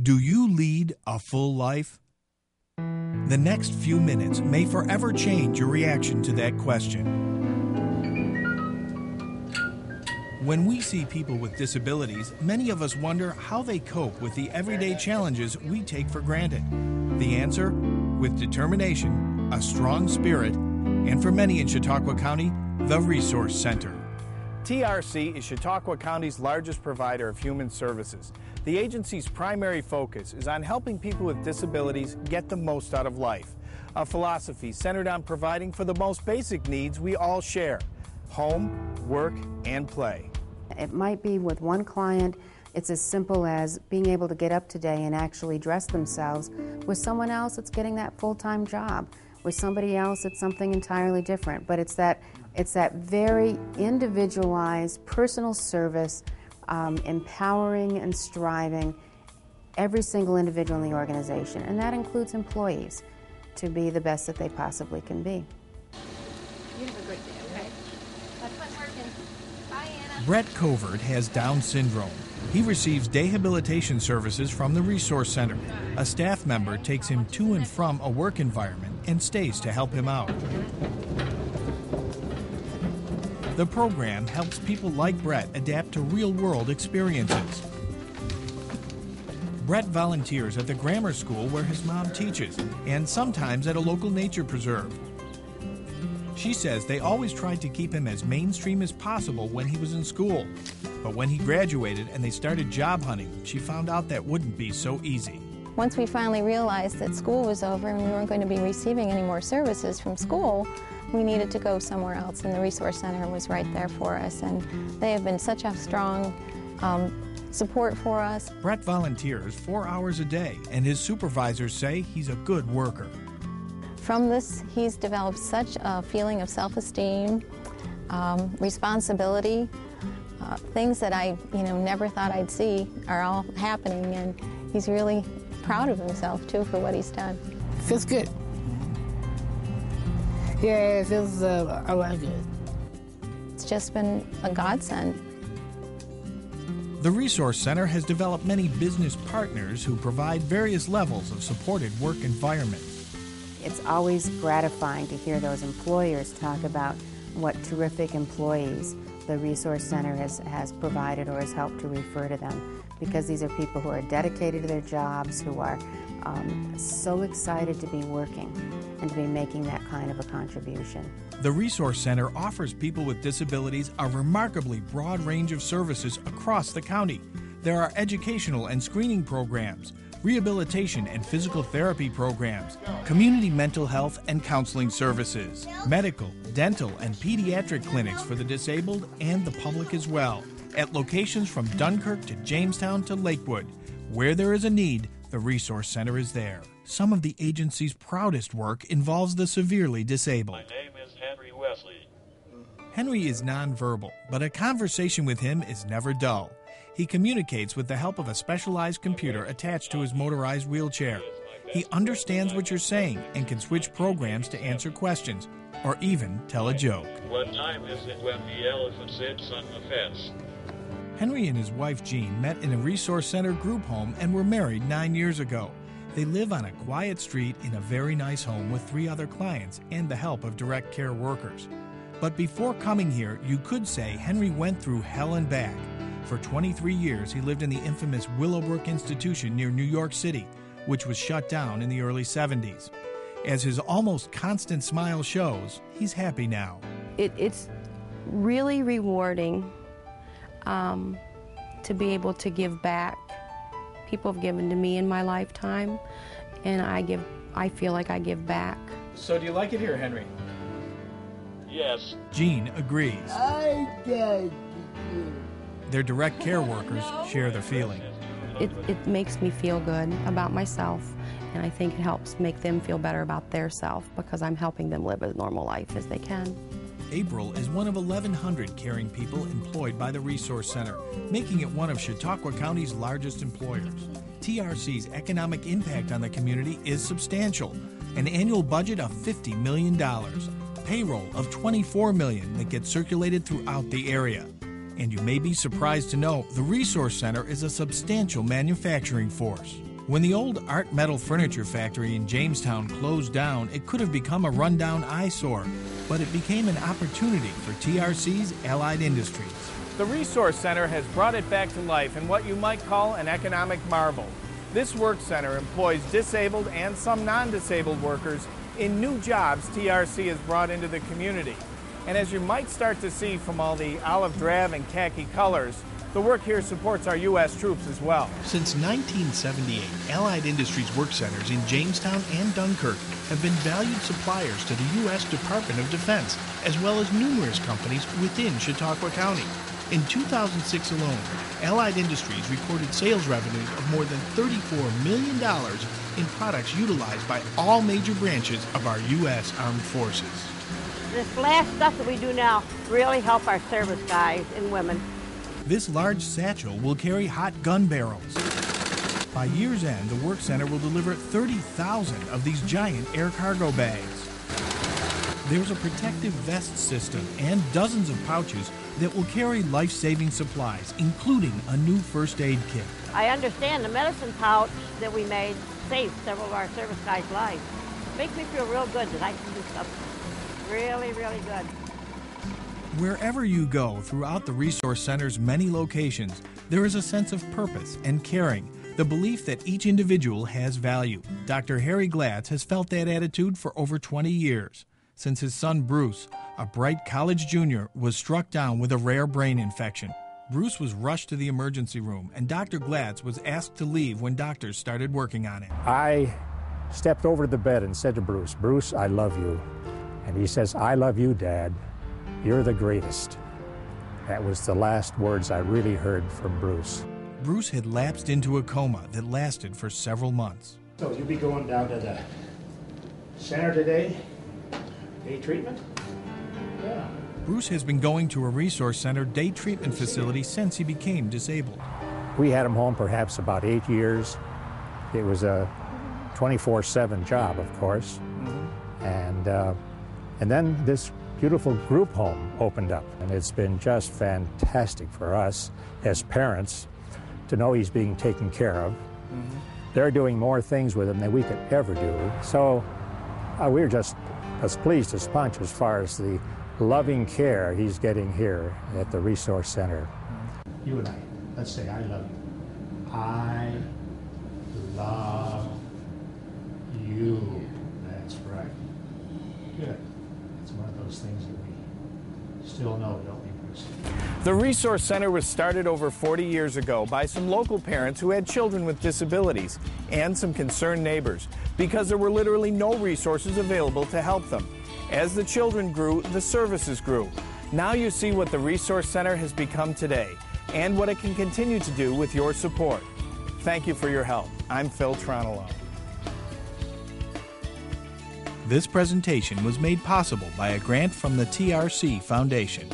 Do you lead a full life? The next few minutes may forever change your reaction to that question. When we see people with disabilities, many of us wonder how they cope with the everyday challenges we take for granted. The answer? With determination, a strong spirit, and for many in Chautauqua County, the Resource Center. TRC is Chautauqua County's largest provider of human services. The agency's primary focus is on helping people with disabilities get the most out of life. A philosophy centered on providing for the most basic needs we all share: home, work, and play. It might be with one client, it's as simple as being able to get up today and actually dress themselves. With someone else, it's getting that full-time job. With somebody else, it's something entirely different. But it's that very individualized, personal service, empowering and striving every single individual in the organization, and that includes employees, to be the best that they possibly can be. You have a great day, okay? Have fun working. Bye, Anna. Brett Covert has Down syndrome. He receives rehabilitation services from the Resource Center. A staff member takes him to and from a work environment and stays to help him out. The program helps people like Brett adapt to real-world experiences. Brett volunteers at the grammar school where his mom teaches, and sometimes at a local nature preserve. She says they always tried to keep him as mainstream as possible when he was in school. But when he graduated and they started job hunting, she found out that wouldn't be so easy. Once we finally realized that school was over and we weren't going to be receiving any more services from school, we needed to go somewhere else, and the Resource Center was right there for us, and they have been such a strong support for us. Brett volunteers 4 hours a day, and his supervisors say he's a good worker. From this, he's developed such a feeling of self-esteem, responsibility, things that I never thought I'd see are all happening, and he's really proud of himself, too, for what he's done. Feels good. Yeah, it feels a lot good. It's just been a godsend. The Resource Center has developed many business partners who provide various levels of supported work environments. It's always gratifying to hear those employers talk about what terrific employees the Resource Center has provided or has helped to refer to them, because these are people who are dedicated to their jobs, who are so excited to be working and to be making that kind of a contribution. The Resource Center offers people with disabilities a remarkably broad range of services across the county. There are educational and screening programs, rehabilitation and physical therapy programs, community mental health and counseling services, medical, dental, and pediatric clinics for the disabled and the public as well, at locations from Dunkirk to Jamestown to Lakewood. Where there is a need, the Resource Center is there. Some of the agency's proudest work involves the severely disabled. My name is Henry Wesley. Henry is nonverbal, but a conversation with him is never dull. He communicates with the help of a specialized computer attached to his motorized wheelchair. He understands what you're saying and can switch programs to answer questions or even tell a joke. What time is it when the elephant sits on the fence? Henry and his wife Jean met in a Resource Center group home and were married 9 years ago. They live on a quiet street in a very nice home with 3 other clients and the help of direct care workers. But before coming here, you could say Henry went through hell and back. For 23 years, he lived in the infamous Willowbrook Institution near New York City, which was shut down in the early 70s. As his almost constant smile shows, he's happy now. It's really rewarding to be able to give back. People have given to me in my lifetime, and I feel like I give back. So do you like it here, Henry? Yes. Jean agrees. Their direct care workers share the feeling. It makes me feel good about myself, and I think it helps make them feel better about their self, because I'm helping them live as normal life as they can. April is one of 1,100 caring people employed by the Resource Center, making it one of Chautauqua County's largest employers. TRC's economic impact on the community is substantial. An annual budget of $50 million, payroll of $24 million that gets circulated throughout the area. And you may be surprised to know the Resource Center is a substantial manufacturing force. When the old Art Metal Furniture Factory in Jamestown closed down, it could have become a rundown eyesore, but it became an opportunity for TRC's Allied Industries. The Resource Center has brought it back to life in what you might call an economic marvel. This work center employs disabled and some non-disabled workers in new jobs TRC has brought into the community. And as you might start to see from all the olive drab and khaki colors, the work here supports our U.S. troops as well. Since 1978, Allied Industries work centers in Jamestown and Dunkirk have been valued suppliers to the U.S. Department of Defense, as well as numerous companies within Chautauqua County. In 2006 alone, Allied Industries recorded sales revenues of more than $34 million in products utilized by all major branches of our U.S. Armed Forces. This last stuff that we do now really help our service guys and women. This large satchel will carry hot gun barrels. By year's end, the work center will deliver 30,000 of these giant air cargo bags. There's a protective vest system and dozens of pouches that will carry life-saving supplies, including a new first aid kit. I understand the medicine pouch that we made saved several of our service guys' lives. It makes me feel real good that I can do something really, really good. Wherever you go throughout the Resource Center's many locations, there is a sense of purpose and caring, the belief that each individual has value. Dr. Harry Glatz has felt that attitude for over 20 years, since his son Bruce, a bright college junior, was struck down with a rare brain infection. Bruce was rushed to the emergency room, and Dr. Glatz was asked to leave when doctors started working on him. I stepped over to the bed and said to Bruce, "Bruce, I love you." And he says, "I love you, Dad. You're the greatest." That was the last words I really heard from Bruce. Bruce had lapsed into a coma that lasted for several months. So you'll be going down to the center today? Day treatment? Yeah. Bruce has been going to a Resource Center day treatment facility since he became disabled. We had him home perhaps about 8 years. It was a 24/7 job, of course. And then this beautiful group home opened up, and it's been just fantastic for us as parents to know he's being taken care of. They're doing more things with him than we could ever do. So we're just as pleased as punch as far as the loving care he's getting here at the Resource Center. You and I, let's say I love you. I love you. That's right. Good. It's one of those things that we still know, don't we, Bruce? The Resource Center was started over 40 years ago by some local parents who had children with disabilities and some concerned neighbors because there were literally no resources available to help them. As the children grew, the services grew. Now you see what the Resource Center has become today and what it can continue to do with your support. Thank you for your help. I'm Phil Tronolo. This presentation was made possible by a grant from the TRC Foundation.